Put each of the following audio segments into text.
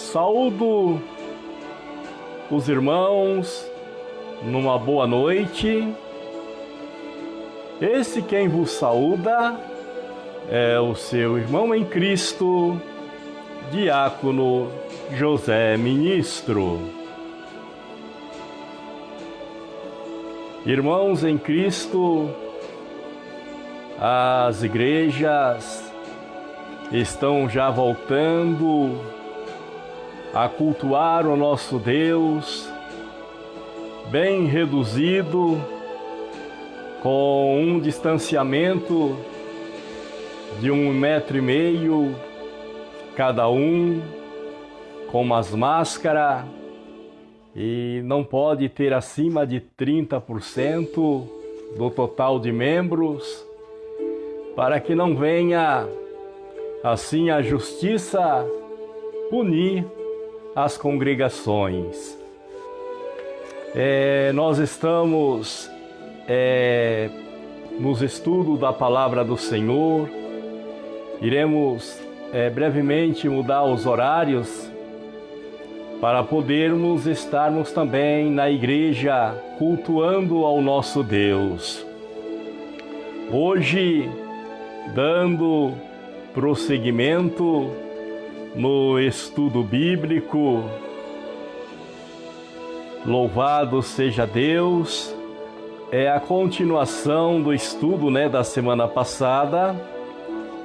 Saúdo os irmãos numa boa noite. Esse quem vos saúda é o seu irmão em Cristo, Diácono José Ministro. Irmãos em Cristo, as igrejas estão já voltando a cultuar o nosso Deus, bem reduzido, com um distanciamento de 1,5 m cada um, com as máscaras, e não pode ter acima de 30% do total de membros, para que não venha assim a justiça punir as congregações. Nós estamos nos estudos da Palavra do Senhor. Iremos brevemente mudar os horários para podermos estarmos também na igreja cultuando ao nosso Deus. Hoje, dando prosseguimento no estudo bíblico, louvado seja Deus, é a continuação do estudo da semana passada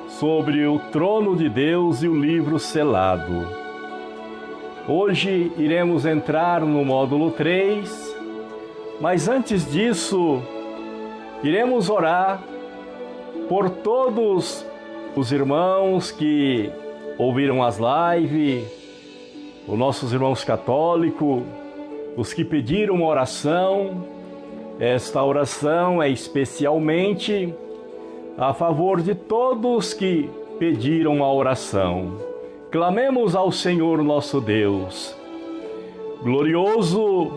sobre o trono de Deus e o livro selado. Hoje iremos entrar no módulo 3, mas antes disso, iremos orar por todos os irmãos que ouviram as lives, os nossos irmãos católicos, os que pediram uma oração. Esta oração é especialmente a favor de todos que pediram a oração. Clamemos ao Senhor nosso Deus, glorioso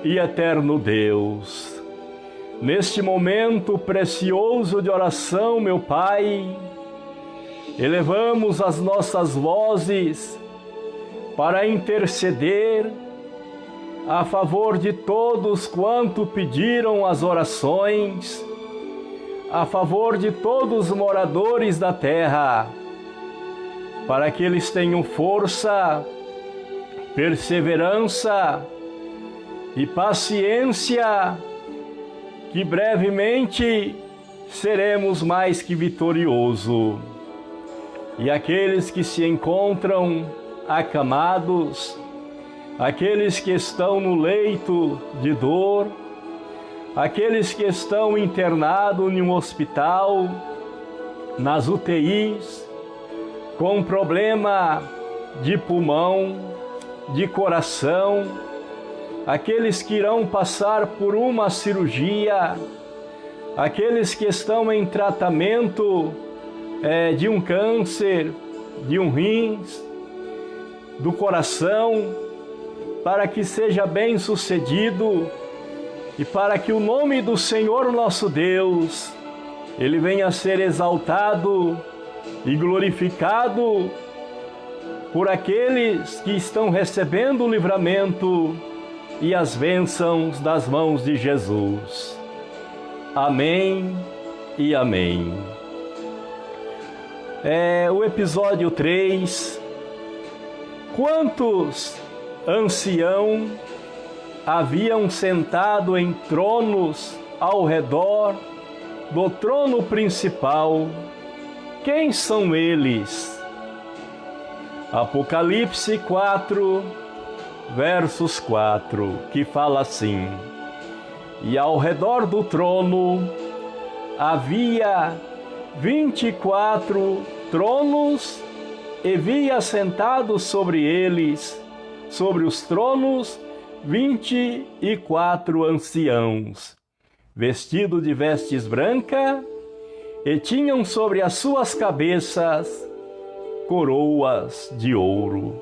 e eterno Deus. Neste momento precioso de oração, meu Pai, elevamos as nossas vozes para interceder a favor de todos quanto pediram as orações, a favor de todos os moradores da terra, para que eles tenham força, perseverança e paciência, que brevemente seremos mais que vitoriosos. E aqueles que se encontram acamados, aqueles que estão no leito de dor, aqueles que estão internados em um hospital, nas UTIs, com problema de pulmão, de coração, aqueles que irão passar por uma cirurgia, aqueles que estão em tratamento de um câncer, de um rins, do coração, para que seja bem sucedido e para que o nome do Senhor nosso Deus, Ele venha a ser exaltado e glorificado por aqueles que estão recebendo o livramento e as bênçãos das mãos de Jesus. Amém e amém. O episódio 3. Quantos anciãos haviam sentado em tronos ao redor do trono principal? Quem são eles? Apocalipse 4, versos 4, que fala assim: E ao redor do trono havia 24 tronos, e via sentados sobre eles, sobre os tronos, 24 anciãos, vestidos de vestes brancas, e tinham sobre as suas cabeças coroas de ouro.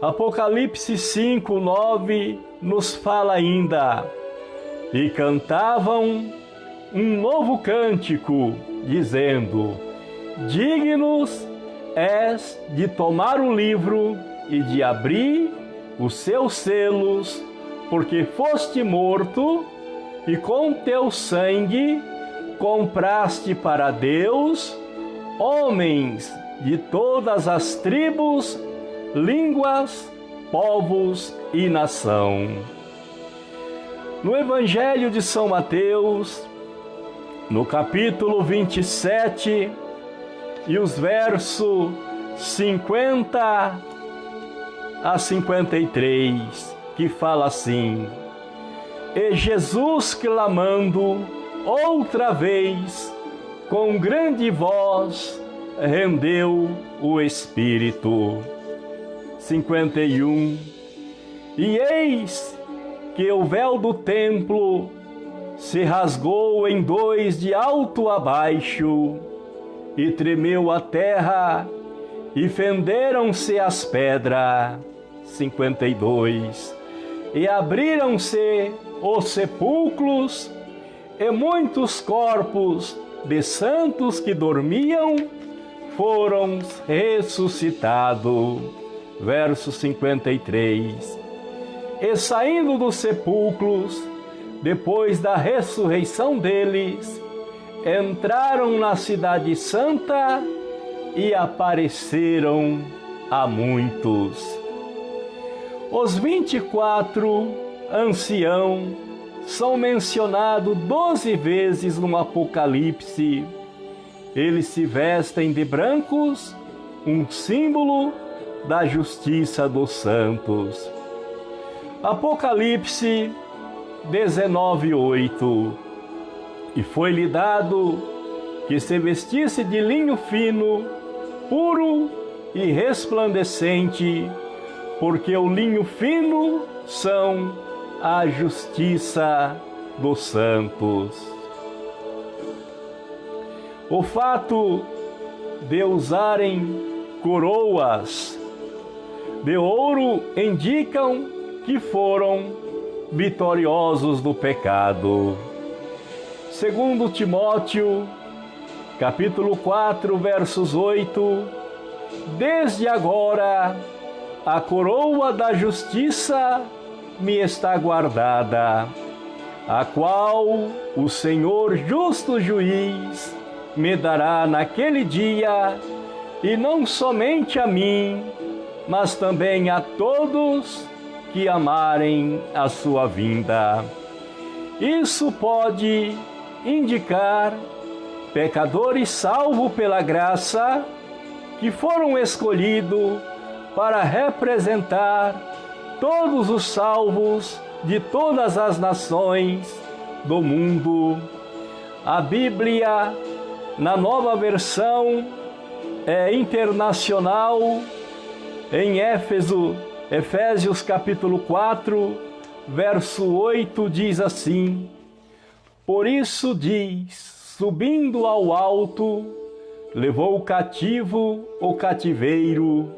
Apocalipse 5, 9 nos fala ainda: E cantavam um novo cântico, dizendo: Dignos és de tomar o livro e de abrir os seus selos, porque foste morto e com teu sangue compraste para Deus homens de todas as tribos, línguas, povos e nação. No Evangelho de São Mateus, no capítulo 27, e os versos 50 a 53, que fala assim: E Jesus, clamando outra vez, com grande voz, rendeu o Espírito. 51. E eis que o véu do templo se rasgou em dois de alto a baixo, e tremeu a terra, e fenderam-se as pedras. 52. E abriram-se os sepulcros, e muitos corpos de santos que dormiam foram ressuscitados. Verso 53. E saindo dos sepulcros, depois da ressurreição deles, entraram na cidade santa e apareceram a muitos. Os 24 anciãos são mencionados 12 vezes no Apocalipse. Eles se vestem de brancos, um símbolo da justiça dos santos. Apocalipse 19:8. E foi-lhe dado que se vestisse de linho fino, puro e resplandecente, porque o linho fino são a justiça dos santos. O fato de usarem coroas de ouro indicam que foram vitoriosos do pecado. Segundo Timóteo, capítulo 4, versos 8, desde agora a coroa da justiça me está guardada, a qual o Senhor justo juiz me dará naquele dia, e não somente a mim, mas também a todos que amarem a sua vinda. Isso pode indicar pecadores salvos pela graça, que foram escolhidos para representar todos os salvos de todas as nações do mundo. A Bíblia, na nova versão internacional, em Efésios capítulo 4, verso 8, diz assim: Por isso diz, subindo ao alto, levou cativo o cativeiro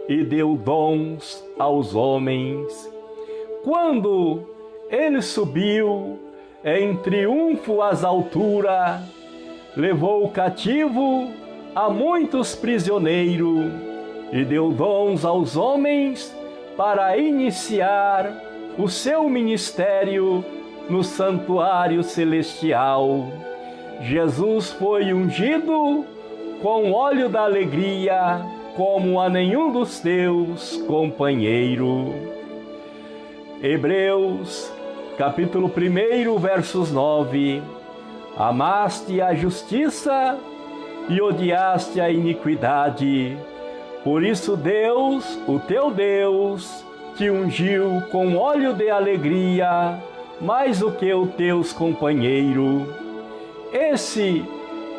e deu dons aos homens. Quando ele subiu em triunfo às alturas, levou cativo a muitos prisioneiros e deu dons aos homens para iniciar o seu ministério no santuário celestial. Jesus foi ungido com óleo da alegria, como a nenhum dos teus companheiros. Hebreus, capítulo 1, versos 9. Amaste a justiça e odiaste a iniquidade. Por isso Deus, o teu Deus, te ungiu com óleo de alegria, mais do que os teus companheiros. Esses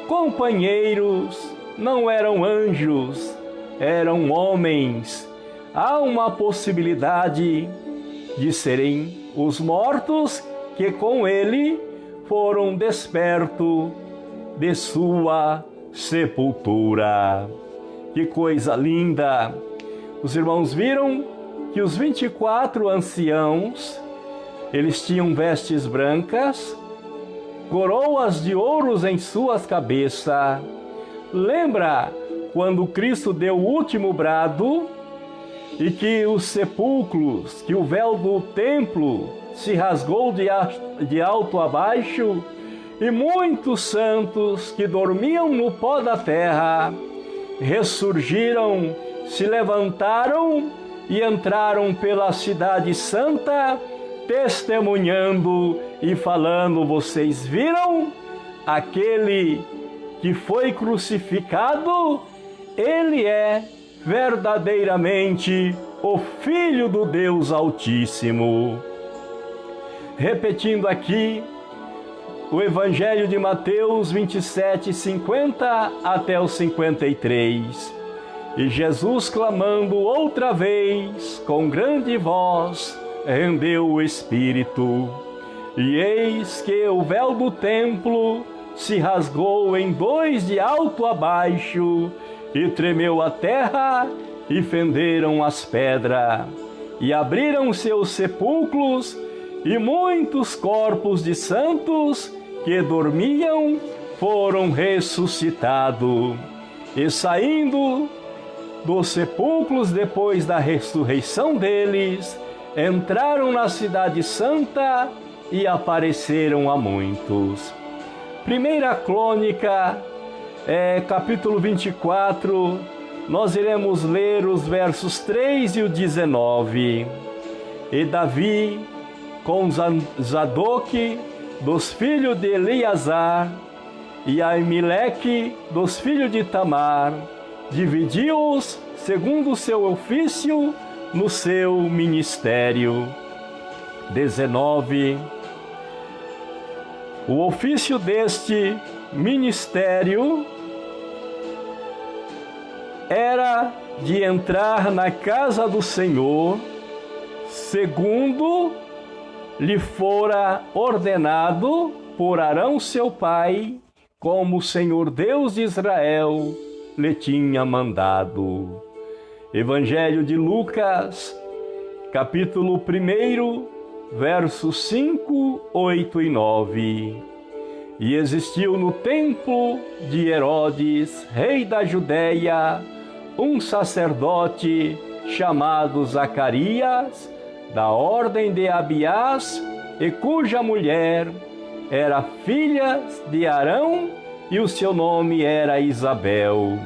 companheiros não eram anjos, eram homens. Há uma possibilidade de serem os mortos que com ele foram despertos de sua sepultura. Que coisa linda! Os irmãos viram que os 24 anciãos, eles tinham vestes brancas, coroas de ouros em suas cabeças. Lembra quando Cristo deu o último brado? e que os sepulcros, que o véu do templo se rasgou de alto a baixo, e muitos santos que dormiam no pó da terra ressurgiram, se levantaram e entraram pela cidade santa, testemunhando e falando: vocês viram aquele que foi crucificado? Ele é verdadeiramente o Filho do Deus Altíssimo. Repetindo aqui o Evangelho de Mateus 27, 50 até o 53. E Jesus, clamando outra vez com grande voz, rendeu o Espírito. E eis que o véu do templo se rasgou em dois de alto a baixo, e tremeu a terra, e fenderam as pedras, e abriram seus sepulcros, e muitos corpos de santos que dormiam foram ressuscitados. E saindo dos sepulcros depois da ressurreição deles, entraram na cidade santa e apareceram a muitos. Primeira Crônica, capítulo 24, nós iremos ler os versos 3 e o 19. E Davi, com Zadok, dos filhos de Eleazar, e Aimeleque, dos filhos de Tamar, dividiu-os segundo o seu ofício no seu ministério. 19. O ofício deste ministério era de entrar na casa do Senhor, segundo lhe fora ordenado por Arão seu pai, como o Senhor Deus de Israel lhe tinha mandado. Evangelho de Lucas, capítulo 1, versos 5, 8 e 9. E existiu no templo de Herodes, rei da Judéia, um sacerdote chamado Zacarias, da ordem de Abiás, e cuja mulher era filha de Arão, e o seu nome era Isabel.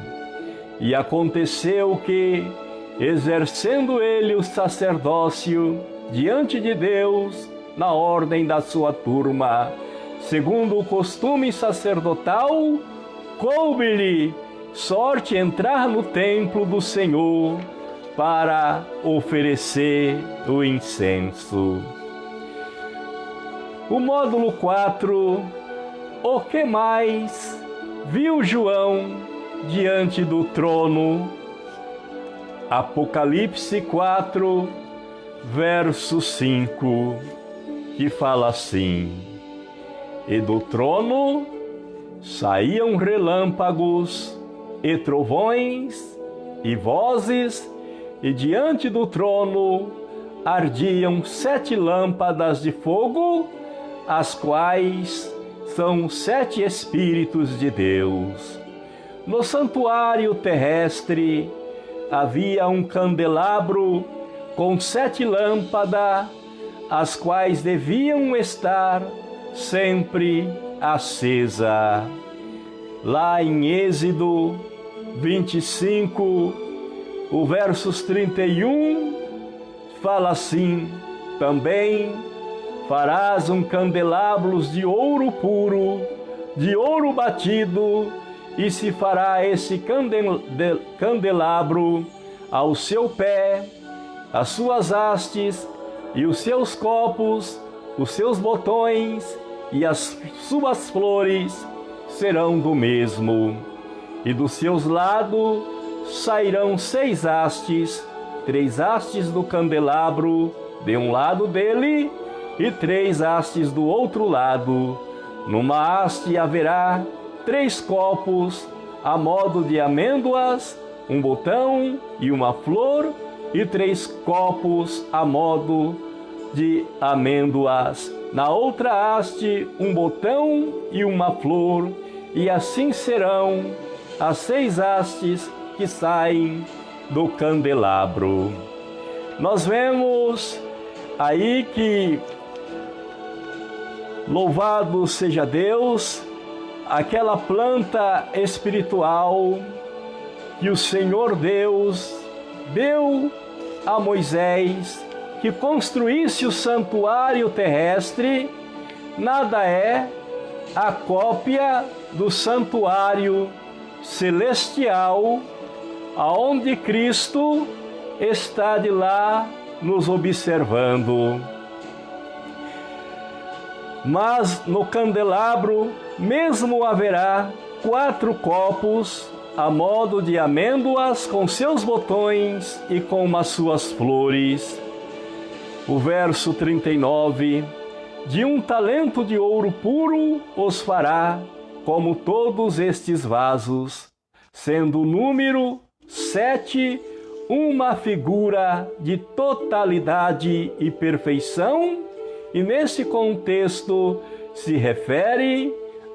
E aconteceu que, exercendo ele o sacerdócio diante de Deus, na ordem da sua turma, segundo o costume sacerdotal, coube-lhe sorte entrar no templo do Senhor para oferecer o incenso. O módulo 4, o que mais viu João diante do trono? Apocalipse 4, verso 5, que fala assim: e do trono saíam relâmpagos e trovões e vozes, e diante do trono ardiam 7 lâmpadas de fogo, as quais são 7 Espíritos de Deus. No santuário terrestre havia um candelabro com 7 lâmpadas, as quais deviam estar sempre acesa. Lá em Êxodo 25, o versos 31, fala assim: também farás um candelabro de ouro puro, de ouro batido, e se fará esse candelabro ao seu pé, as suas hastes, e os seus copos, os seus botões e as suas flores serão do mesmo. E dos seus lados sairão 6 hastes, 3 hastes do candelabro de um lado dele e 3 hastes do outro lado. Numa haste haverá 3 copos a modo de amêndoas, um botão e uma flor, e 3 copos a modo de amêndoas. Na outra haste, um botão e uma flor, e assim serão as 6 hastes que saem do candelabro. nós vemos aí que, louvado seja Deus, aquela planta espiritual que o Senhor Deus deu a Moisés, que construísse o santuário terrestre, nada é a cópia do santuário celestial, aonde Cristo está de lá nos observando. Mas no candelabro mesmo haverá 4 copos a modo de amêndoas com seus botões e com as suas flores. O verso 39, de 1 talento de ouro puro os fará, como todos estes vasos, sendo o número 7 uma figura de totalidade e perfeição, e nesse contexto se refere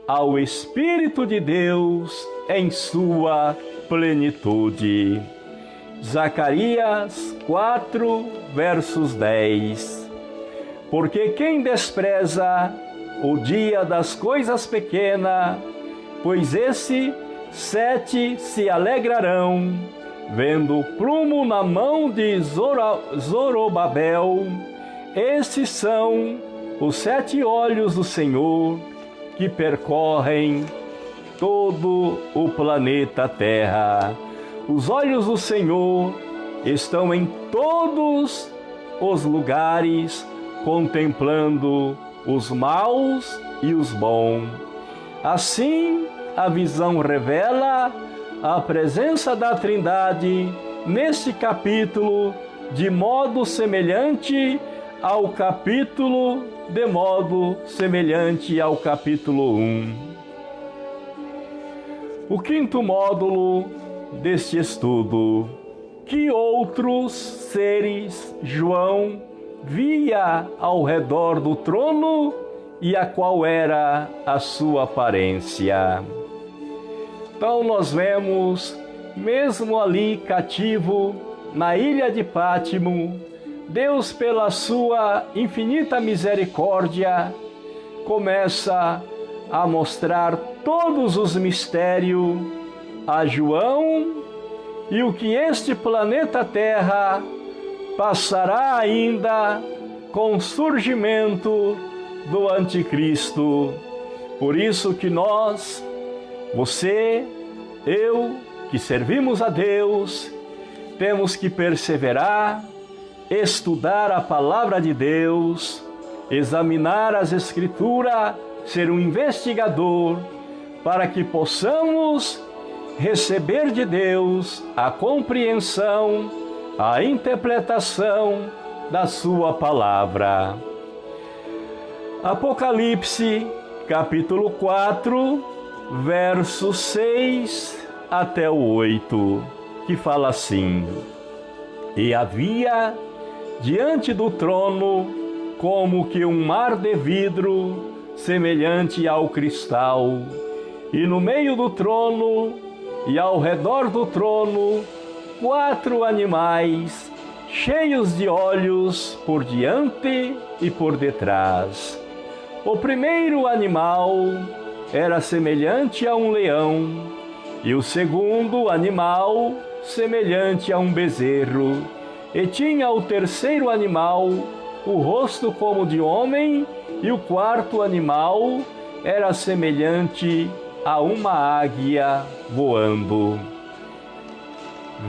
ao Espírito de Deus em sua plenitude. Zacarias 4, versos 10. Porque quem despreza o dia das coisas pequenas, pois esse 7 se alegrarão, vendo o prumo na mão de Zorobabel. Estes são os 7 olhos do Senhor, que percorrem todo o planeta Terra. Os olhos do Senhor estão em todos os lugares, contemplando os maus e os bons. Assim, a visão revela a presença da Trindade neste capítulo, de modo semelhante ao capítulo 1. O 5º módulo deste estudo: que outros seres João via ao redor do trono e a qual era a sua aparência? Então nós vemos, mesmo ali cativo na ilha de Pátimo, Deus, pela sua infinita misericórdia, começa a mostrar todos os mistérios a João, e o que este planeta Terra passará ainda com o surgimento do Anticristo. Por isso que nós, você, eu, que servimos a Deus, temos que perseverar, estudar a Palavra de Deus, examinar as Escrituras, ser um investigador, para que possamos receber de Deus a compreensão, a interpretação da sua Palavra. Apocalipse, capítulo 4, versos 6 até o 8, que fala assim: E havia diante do trono como que um mar de vidro, semelhante ao cristal, e no meio do trono e ao redor do trono 4 animais, cheios de olhos por diante e por detrás. O primeiro animal era semelhante a um leão, e o segundo animal semelhante a um bezerro, e tinha o terceiro animal o rosto como de homem, e o quarto animal era semelhante a uma águia voando.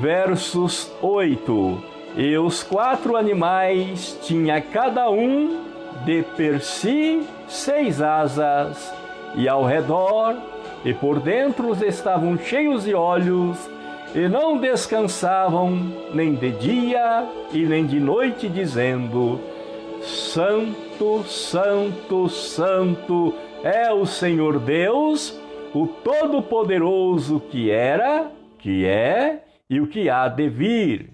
Versos 8. E os 4 animais tinha cada um de per si 6 asas, e ao redor e por dentro estavam cheios de olhos, e não descansavam nem de dia e nem de noite, dizendo: Santo, Santo, Santo é o Senhor Deus, o Todo-Poderoso, que era, que é e o que há de vir.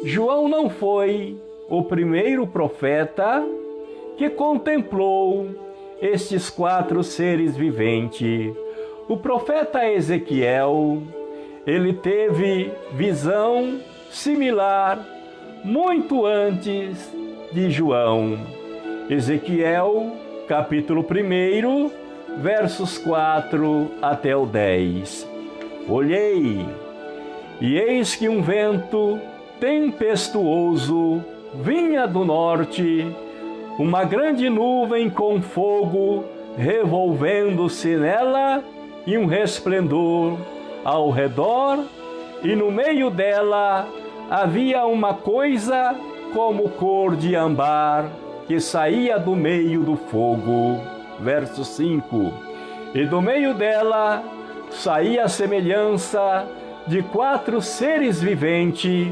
João não foi o primeiro profeta que contemplou estes 4 seres viventes. O profeta Ezequiel, ele teve visão similar muito antes de João. Ezequiel, capítulo 1, versos 4 até o 10. Olhei, e eis que um vento tempestuoso vinha do norte, uma grande nuvem com fogo revolvendo-se nela e um resplendor ao redor, e no meio dela havia uma coisa como cor de âmbar que saía do meio do fogo. Verso 5. E do meio dela saía a semelhança de 4 seres viventes,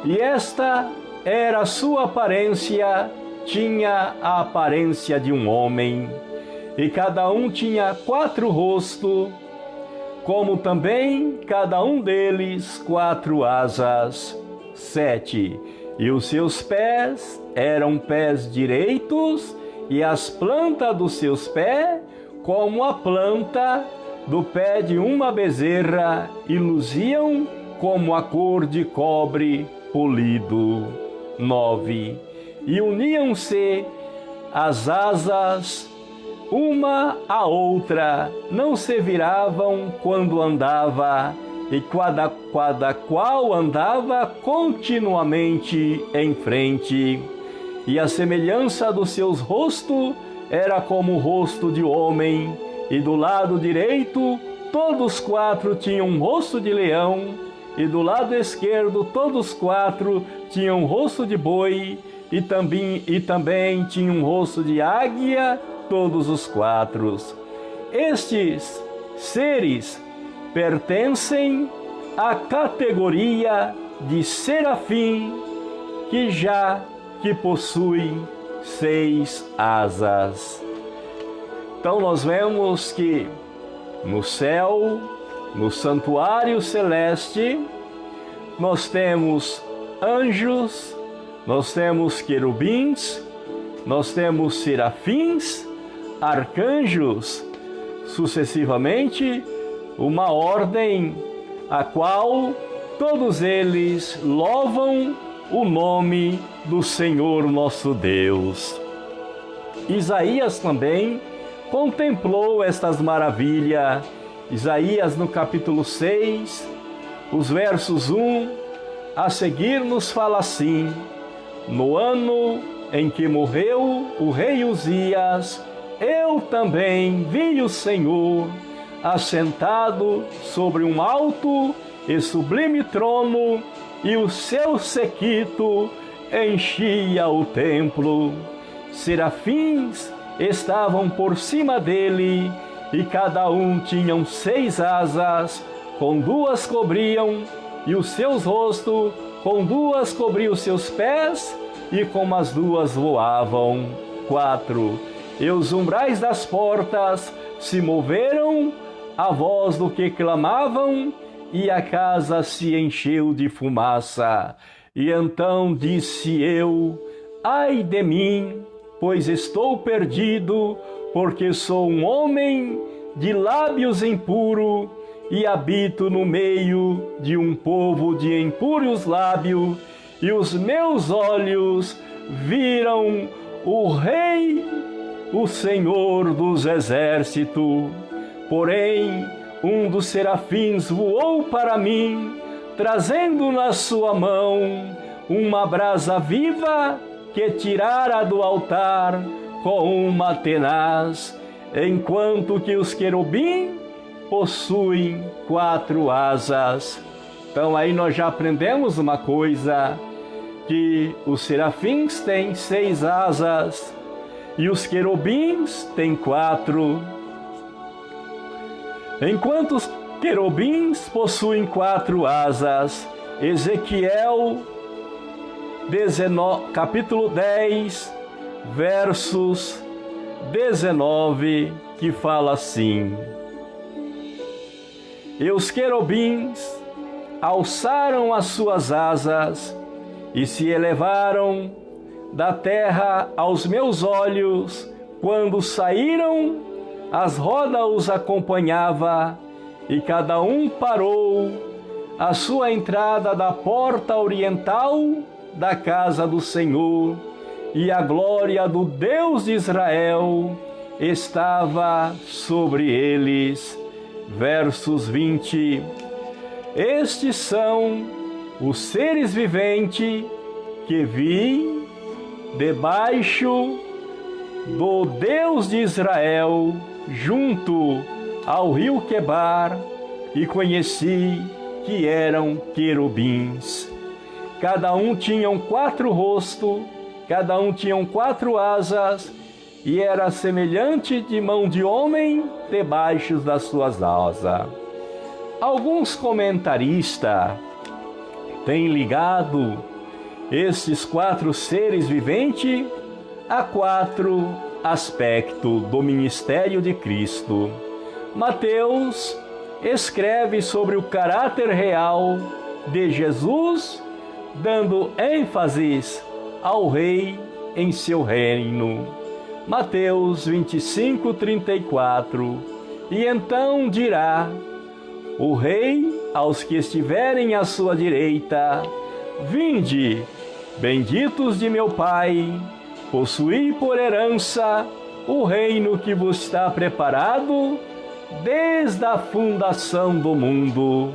e esta era a sua aparência, tinha a aparência de um homem, e cada um tinha 4 rostos, como também cada um deles 4 asas. 7. E os seus pés eram pés direitos, e as plantas dos seus pés como a planta do pé de uma bezerra, e luziam como a cor de cobre polido. 9. E uniam-se as asas uma à outra, não se viravam quando andava, e cada qual andava continuamente em frente. E a semelhança dos seus rostos era como o rosto de homem, e do lado direito todos 4 tinham um rosto de leão, e do lado esquerdo todos 4 tinham um rosto de boi, e também tinham um rosto de águia, todos os 4. Estes seres pertencem à categoria de serafim, que possui 6 asas. Então nós vemos que no céu, no santuário celeste, nós temos anjos, nós temos querubins, nós temos serafins, arcanjos, sucessivamente, uma ordem a qual todos eles louvam o nome do Senhor nosso Deus. Isaías também contemplou estas maravilhas. Isaías, no capítulo 6, os versos 1 a seguir, nos fala assim: no ano em que morreu o rei Uzias, eu também vi o Senhor assentado sobre um alto e sublime trono, e o seu séquito enchia o templo. Serafins estavam por cima dele, e cada um tinham 6 asas, com 2 cobriam e os seus rostos, com 2 cobriam os seus pés, e com as 2 voavam. 4. E os umbrais das portas se moveram à voz do que clamavam, e a casa se encheu de fumaça. E então disse eu: ai de mim, pois estou perdido, porque sou um homem de lábios impuros, e habito no meio de um povo de impuros lábios, e os meus olhos viram o Rei, o Senhor dos exércitos. Porém, um dos serafins voou para mim, trazendo na sua mão uma brasa viva que tirara do altar com uma tenaz, enquanto que os querubins possuem 4 asas. Então aí nós já aprendemos uma coisa, que os serafins têm 6 asas e os querubins têm 4. Enquanto os querubins possuem 4 asas, Ezequiel capítulo 10, versos 19, que fala assim: e os querubins alçaram as suas asas e se elevaram da terra aos meus olhos. Quando saíram, as rodas os acompanhava, e cada um parou a sua entrada da porta oriental da casa do Senhor, e a glória do Deus de Israel estava sobre eles. Versos 20. Estes são os seres viventes que vi debaixo do Deus de Israel, junto ao rio Quebar, e conheci que eram querubins. Cada um tinha 4 rostos, cada um tinha 4 asas, e era semelhante de mão de homem debaixo das suas asas. Alguns comentaristas têm ligado esses 4 seres viventes a 4 aspectos do ministério de Cristo. Mateus escreve sobre o caráter real de Jesus, dando ênfase ao rei em seu reino. Mateus 25, 34. E então dirá o rei aos que estiverem à sua direita: vinde, benditos de meu Pai, possuí por herança o reino que vos está preparado desde a fundação do mundo.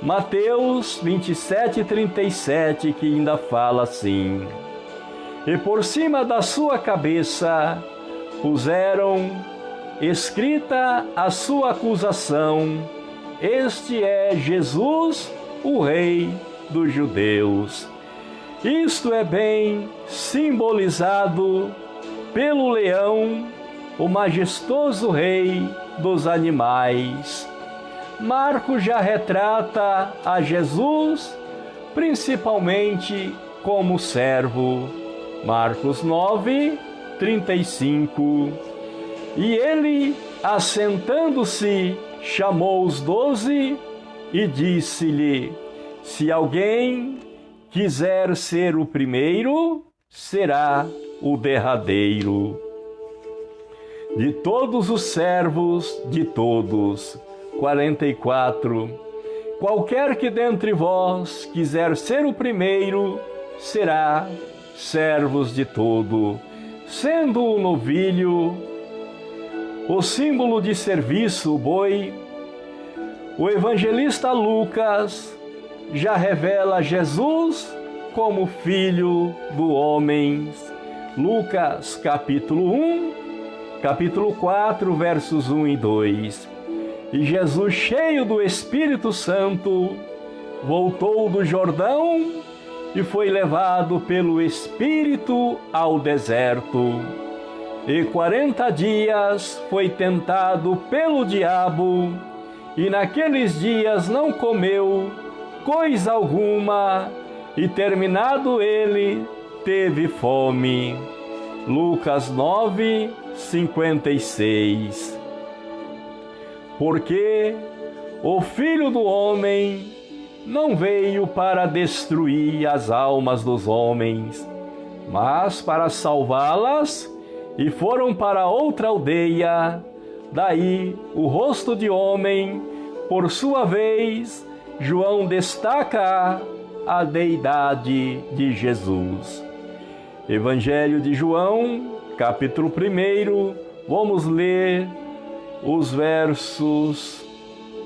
Mateus 27, 37, que ainda fala assim: e por cima da sua cabeça puseram escrita a sua acusação: este é Jesus, o Rei dos Judeus. Isto é bem simbolizado pelo leão, o majestoso rei dos animais. Marcos já retrata a Jesus principalmente como servo. Marcos 9, 35. E ele, assentando-se, chamou os 12 e disse-lhe: se alguém quiser ser o primeiro, será o derradeiro. De todos os servos, de todos. 44. Qualquer que dentre vós quiser ser o primeiro, será servos de todo, sendo o novilho o símbolo de serviço, o boi. O evangelista Lucas já revela Jesus como filho do homem. Lucas capítulo 1, capítulo 4, versos 1 e 2. E Jesus, cheio do Espírito Santo, voltou do Jordão e foi levado pelo Espírito ao deserto. E 40 dias foi tentado pelo diabo, e naqueles dias não comeu coisa alguma, e terminado ele, teve fome. Lucas 9, 56. Porque o Filho do Homem não veio para destruir as almas dos homens, mas para salvá-las, e foram para outra aldeia. Daí o rosto de homem. Por sua vez, João destaca a deidade de Jesus. Evangelho de João, capítulo 1, vamos ler os versos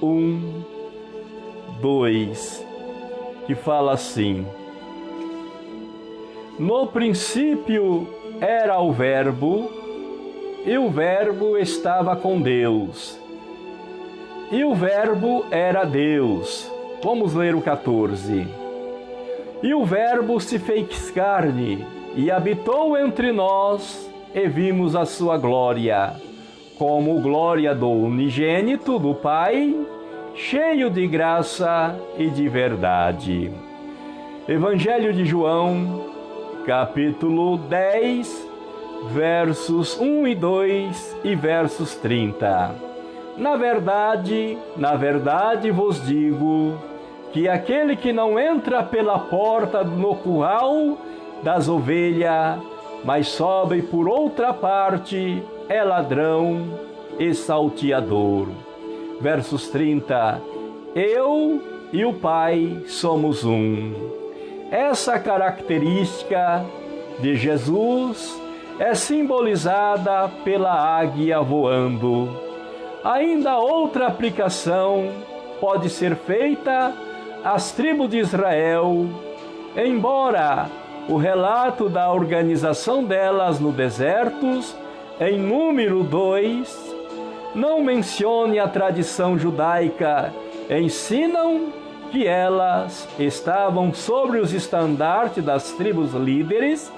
1, 2, que fala assim: no princípio era o Verbo, e o Verbo estava com Deus, e o Verbo era Deus. Vamos ler o 14. E o Verbo se fez carne, e habitou entre nós, e vimos a sua glória, como glória do unigênito do Pai, cheio de graça e de verdade. Evangelho de João, capítulo 10, versos 1 e 2 e versos 30. Na verdade vos digo, que aquele que não entra pela porta no curral das ovelhas, mas sobe por outra parte, é ladrão e salteador. Versos 30. Eu e o Pai somos um. Essa característica de Jesus é simbolizada pela águia voando. Ainda outra aplicação pode ser feita às tribos de Israel, embora o relato da organização delas no deserto, em número 2, não mencione a tradição judaica, ensinam que elas estavam sobre os estandartes das tribos líderes.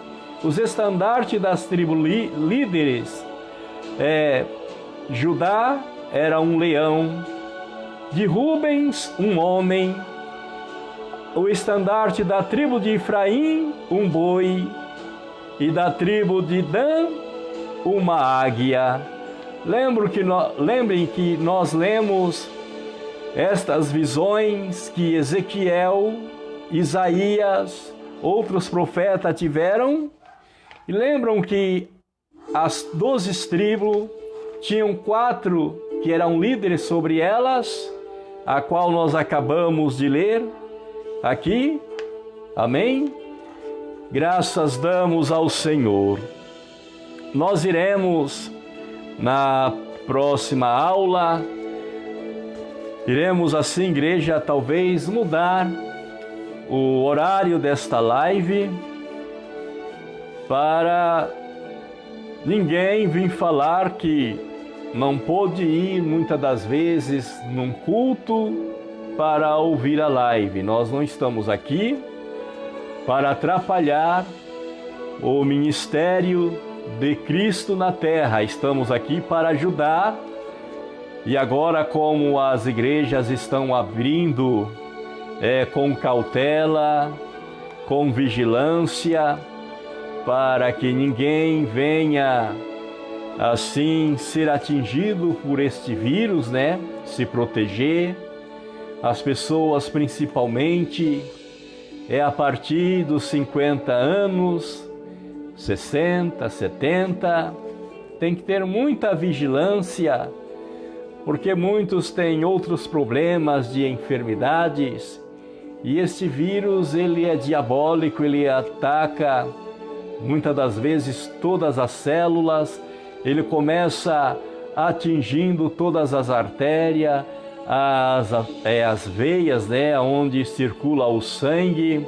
Os estandartes das tribos líderes, Judá era um leão, de Rubens, um homem, o estandarte da tribo de Efraim, um boi, e da tribo de Dan, uma águia. Lembrem que nós lemos estas visões que Ezequiel, Isaías, outros profetas tiveram, e lembram que as 12 tribos tinham 4 que eram líderes sobre elas, a qual nós acabamos de ler aqui. Amém? Graças damos ao Senhor. Nós iremos na próxima aula, iremos assim, igreja, talvez mudar o horário desta live para ninguém vir falar que não pôde ir muitas das vezes num culto para ouvir a live. Nós não estamos aqui para atrapalhar o ministério de Cristo na terra. Estamos aqui para ajudar. E agora, como as igrejas estão abrindo com cautela, com vigilância, para que ninguém venha assim ser atingido por este vírus, né? Se proteger. As pessoas, principalmente, a partir dos 50 anos, 60, 70, tem que ter muita vigilância, porque muitos têm outros problemas de enfermidades, e este vírus, ele é diabólico, ele ataca muitas das vezes todas as células, ele começa atingindo todas as artérias, as veias, né, onde circula o sangue.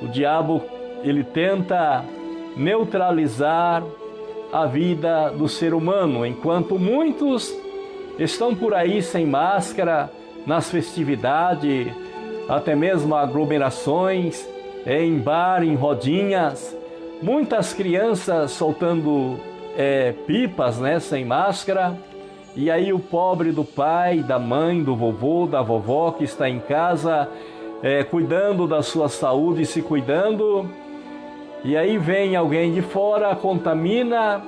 O diabo, ele tenta neutralizar a vida do ser humano, enquanto muitos estão por aí sem máscara, nas festividades, até mesmo aglomerações, em bar, em rodinhas, muitas crianças soltando pipas, né, sem máscara. E aí o pobre do pai, da mãe, do vovô, da vovó que está em casa, cuidando da sua saúde, se cuidando, e aí vem alguém de fora, contamina,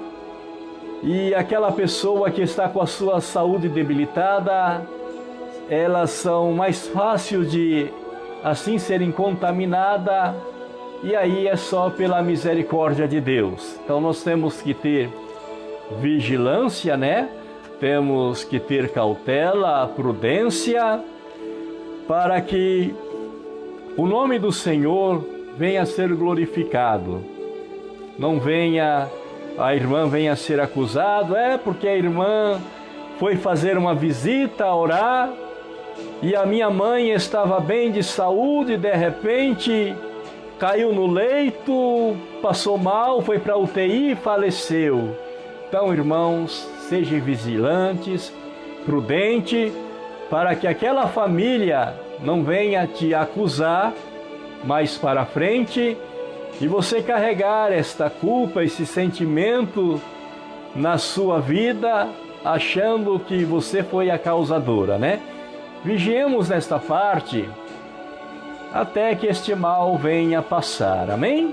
e aquela pessoa que está com a sua saúde debilitada, elas são mais fáceis de assim serem contaminadas, e aí é só pela misericórdia de Deus. Então nós temos que ter vigilância, né? Temos que ter cautela, prudência, para que o nome do Senhor venha a ser glorificado. Não venha, a irmã venha a ser acusada, porque a irmã foi fazer uma visita, orar, e a minha mãe estava bem de saúde, de repente caiu no leito, passou mal, foi para a UTI e faleceu. Então, irmãos, sejam vigilantes, prudentes, para que aquela família não venha te acusar mais para frente e você carregar esta culpa, esse sentimento na sua vida, achando que você foi a causadora, né? Vigiemos nesta parte até que este mal venha passar, amém?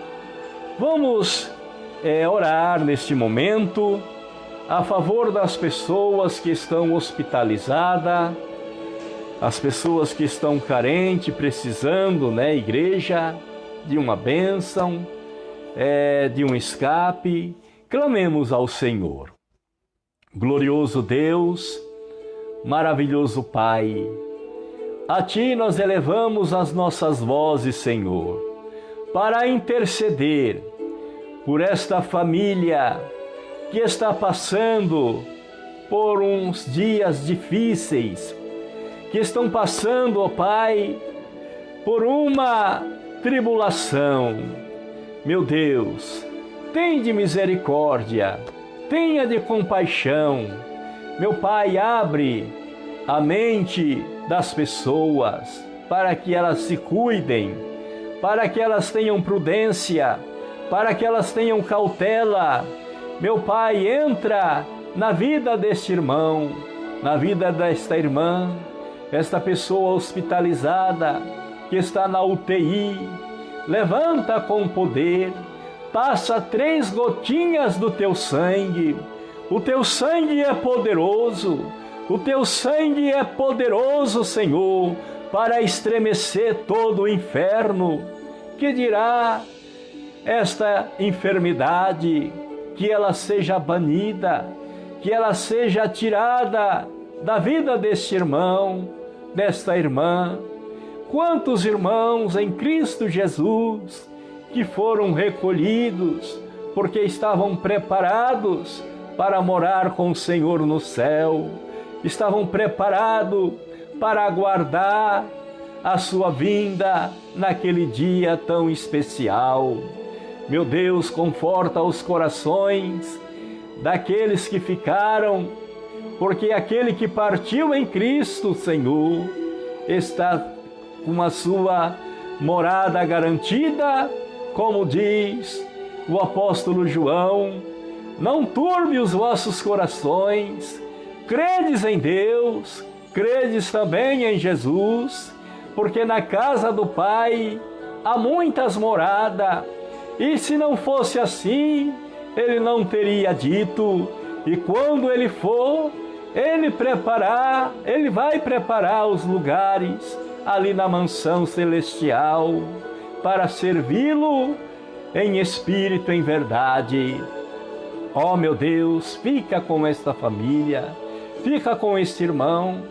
Vamos orar neste momento a favor das pessoas que estão hospitalizadas, as pessoas que estão carentes, precisando, né, igreja, de uma bênção, de um escape. Clamemos ao Senhor. Glorioso Deus, maravilhoso Pai, a Ti nós elevamos as nossas vozes, Senhor, para interceder por esta família que está passando por uns dias difíceis, que estão passando, ó Pai, por uma tribulação. Meu Deus, tem de misericórdia, tenha de compaixão. Meu Pai, abre a mente das pessoas para que elas se cuidem, para que elas tenham prudência, para que elas tenham cautela. Meu Pai, entra na vida deste irmão, na vida desta irmã, esta pessoa hospitalizada que está na UTI. Levanta com poder, passa 3 gotinhas do Teu sangue. O Teu sangue é poderoso, o Teu sangue é poderoso, Senhor, para estremecer todo o inferno. Que dirá esta enfermidade? Que ela seja banida, que ela seja tirada da vida deste irmão, desta irmã. Quantos irmãos em Cristo Jesus que foram recolhidos porque estavam preparados para morar com o Senhor no céu, estavam preparados para aguardar a sua vinda naquele dia tão especial. Meu Deus, conforta os corações daqueles que ficaram, porque aquele que partiu em Cristo, Senhor, está com a sua morada garantida, como diz o apóstolo João. Não turbe os vossos corações, credes em Deus, credes também em Jesus, porque na casa do Pai há muitas moradas, e se não fosse assim, Ele não teria dito. E quando Ele for, Ele vai preparar os lugares ali na mansão celestial para servi-lo em espírito, em verdade. Ó meu Deus, fica com esta família, fica com esse irmão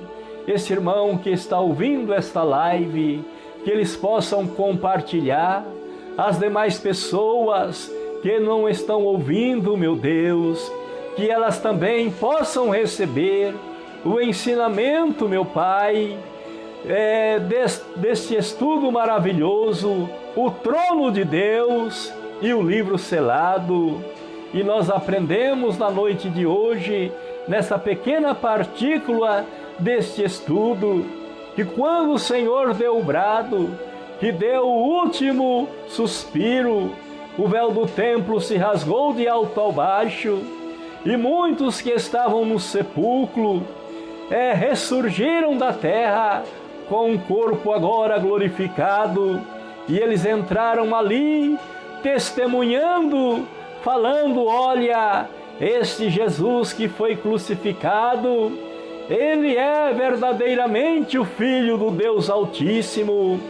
que está ouvindo esta live, que eles possam compartilhar. As demais pessoas que não estão ouvindo, meu Deus, que elas também possam receber o ensinamento, meu Pai, deste estudo maravilhoso, o trono de Deus e o livro selado. E nós aprendemos na noite de hoje, nessa pequena partícula deste estudo, que quando o Senhor deu o brado, que deu o último suspiro, o véu do templo se rasgou de alto ao baixo, e muitos que estavam no sepulcro ressurgiram da terra com um corpo agora glorificado, e eles entraram ali testemunhando, falando: olha, este Jesus que foi crucificado, Ele é verdadeiramente o Filho do Deus Altíssimo.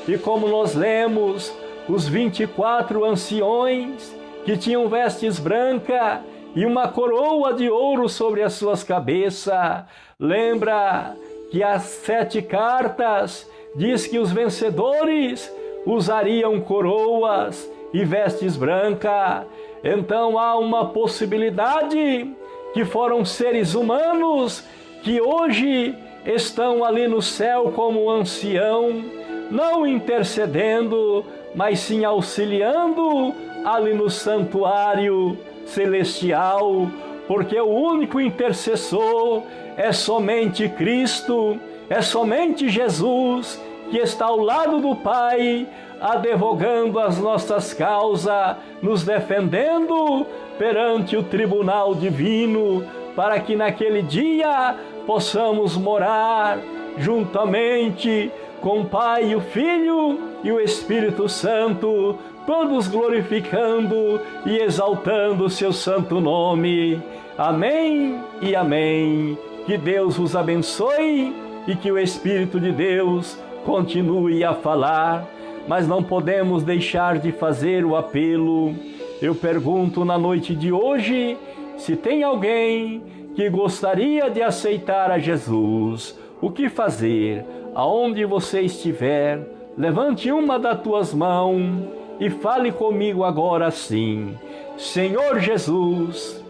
E como nós lemos, os 24 anciões que tinham vestes brancas e uma coroa de ouro sobre as suas cabeças. Lembra que as 7 cartas diz que os vencedores usariam coroas e vestes brancas. Então há uma possibilidade que foram seres humanos que hoje estão ali no céu como ancião, não intercedendo, mas sim auxiliando ali no santuário celestial, porque o único intercessor é somente Cristo, é somente Jesus, que está ao lado do Pai, advogando as nossas causas, nos defendendo perante o tribunal divino, para que naquele dia possamos morar juntamente com o Pai, o Filho e o Espírito Santo, todos glorificando e exaltando o seu santo nome. Amém e amém. Que Deus vos abençoe e que o Espírito de Deus continue a falar, mas não podemos deixar de fazer o apelo. Eu pergunto na noite de hoje se tem alguém que gostaria de aceitar a Jesus. O que fazer? aonde você estiver, levante uma das tuas mãos e fale comigo agora assim: Senhor Jesus,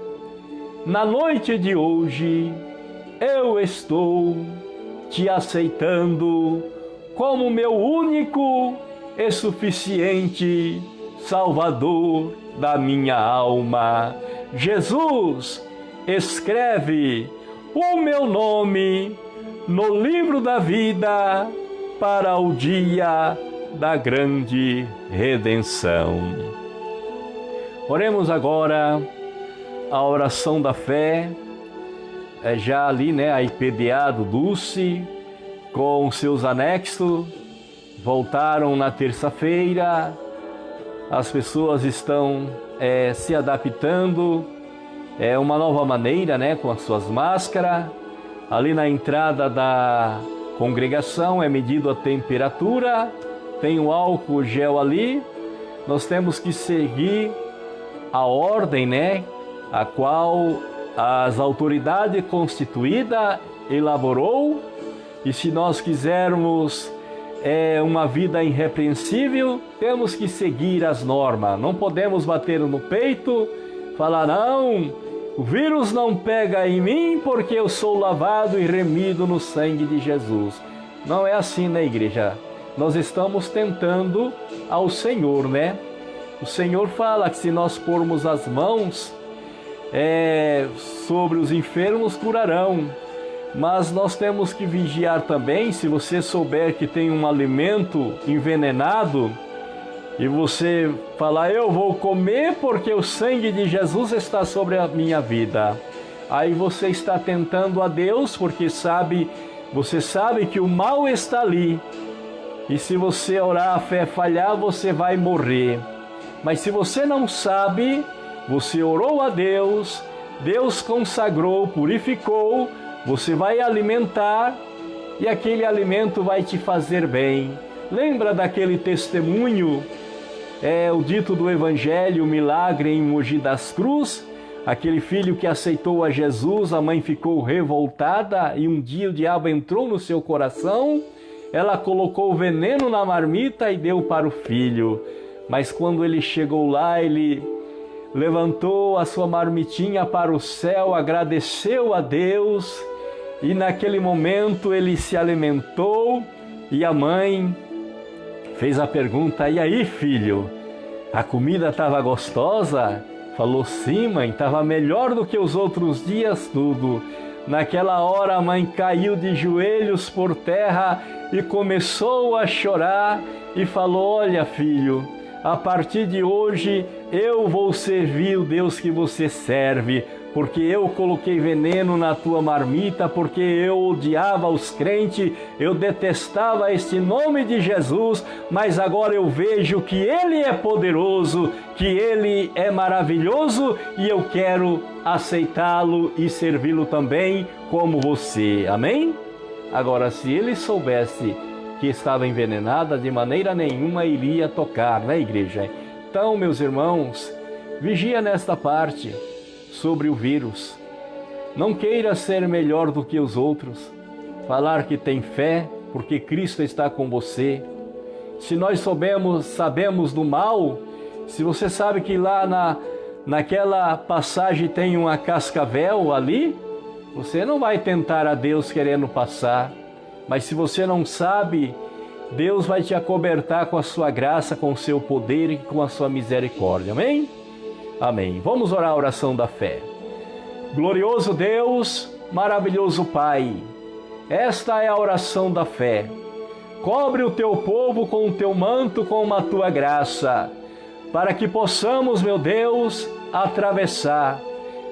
na noite de hoje, eu estou te aceitando como meu único e suficiente Salvador da minha alma. Jesus, escreve o meu nome no livro da vida para o dia da grande redenção. Oremos agora a oração da fé, já ali, né, a IPDA do Dulce, com seus anexos, voltaram na terça-feira, as pessoas estão se adaptando, uma nova maneira, né, com as suas máscaras. Ali na entrada da congregação é medido a temperatura, tem o álcool gel ali. Nós temos que seguir a ordem, né, a qual as autoridades constituídas elaborou. E se nós quisermos uma vida irrepreensível, temos que seguir as normas. Não podemos bater no peito, falar: não, o vírus não pega em mim porque eu sou lavado e remido no sangue de Jesus. Não é assim na igreja. Nós estamos tentando ao Senhor, né? O Senhor fala que se nós pormos as mãos sobre os enfermos, curarão. Mas nós temos que vigiar também. Se você souber que tem um alimento envenenado e você falar: eu vou comer porque o sangue de Jesus está sobre a minha vida, aí você está tentando a Deus, porque você sabe que o mal está ali. E se você orar, a fé falhar, você vai morrer. Mas se você não sabe, você orou a Deus, Deus consagrou, purificou, você vai alimentar e aquele alimento vai te fazer bem. Lembra daquele testemunho, o dito do Evangelho, o milagre em Mogi das Cruzes? Aquele filho que aceitou a Jesus, a mãe ficou revoltada e um dia o diabo entrou no seu coração, ela colocou o veneno na marmita e deu para o filho. Mas quando ele chegou lá, ele levantou a sua marmitinha para o céu, agradeceu a Deus e naquele momento ele se alimentou e a mãe fez a pergunta: e aí, filho, a comida estava gostosa? Falou: sim, mãe, estava melhor do que os outros dias tudo. Naquela hora a mãe caiu de joelhos por terra e começou a chorar e falou: olha, filho, a partir de hoje eu vou servir o Deus que você serve, porque eu coloquei veneno na tua marmita, porque eu odiava os crentes, eu detestava este nome de Jesus, mas agora eu vejo que Ele é poderoso, que Ele é maravilhoso e eu quero aceitá-lo e servi-lo também como você. Amém? Agora, se ele soubesse que estava envenenada, de maneira nenhuma iria tocar na igreja. Então, meus irmãos, vigia nesta parte sobre o vírus. Não queira ser melhor do que os outros, falar que tem fé porque Cristo está com você. Se nós sabemos do mal, se você sabe que lá naquela passagem tem uma cascavel ali, você não vai tentar a Deus querendo passar. Mas se você não sabe, Deus vai te acobertar com a sua graça, com o seu poder e com a sua misericórdia. Amém? Amém. Vamos orar a oração da fé. Glorioso Deus, maravilhoso Pai, esta é a oração da fé. Cobre o teu povo com o teu manto, com a tua graça, para que possamos, meu Deus, atravessar,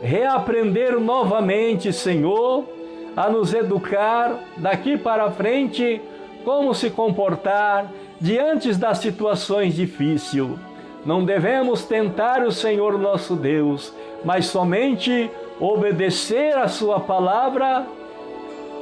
reaprender novamente, Senhor, a nos educar daqui para frente, como se comportar diante das situações difíceis. Não devemos tentar o Senhor nosso Deus, mas somente obedecer a sua palavra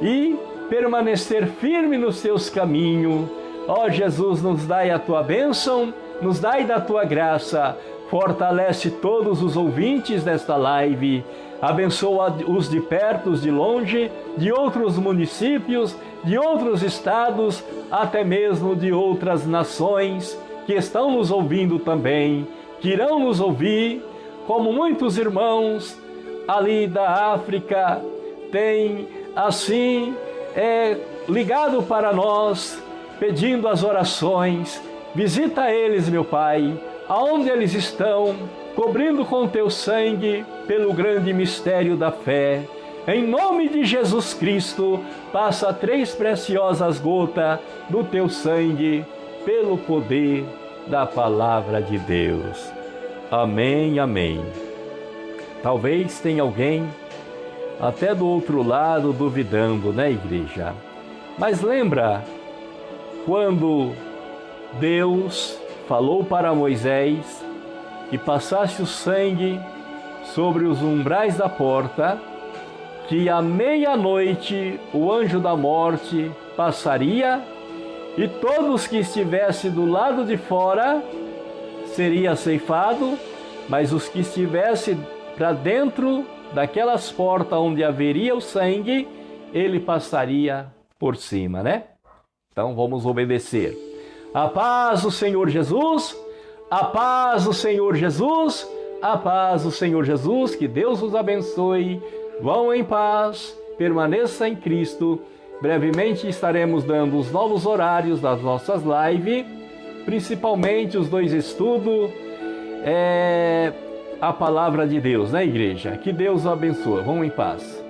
e permanecer firme nos seus caminhos. Ó Jesus, nos dai a tua bênção, nos dai da tua graça, fortalece todos os ouvintes desta live. Abençoa os de perto, os de longe, de outros municípios, de outros estados, até mesmo de outras nações que estão nos ouvindo também, que irão nos ouvir, como muitos irmãos ali da África têm assim ligado para nós, pedindo as orações. Visita eles, meu Pai, aonde eles estão, cobrindo com teu sangue pelo grande mistério da fé. Em nome de Jesus Cristo, passa 3 preciosas gotas do teu sangue pelo poder da palavra de Deus. Amém, amém. Talvez tenha alguém até do outro lado duvidando, né, igreja? Mas lembra quando Deus falou para Moisés que passasse o sangue sobre os umbrais da porta, que à meia-noite o anjo da morte passaria e todos que estivessem do lado de fora seria ceifado, mas os que estivessem para dentro daquelas portas onde haveria o sangue, ele passaria por cima, né? Então vamos obedecer. A paz do Senhor Jesus, a paz do Senhor Jesus, a paz do Senhor Jesus, que Deus os abençoe. Vão em paz, permaneça em Cristo. Brevemente estaremos dando os novos horários das nossas lives, principalmente os 2 estudos, a palavra de Deus, né, igreja? Que Deus o abençoe. Vão em paz.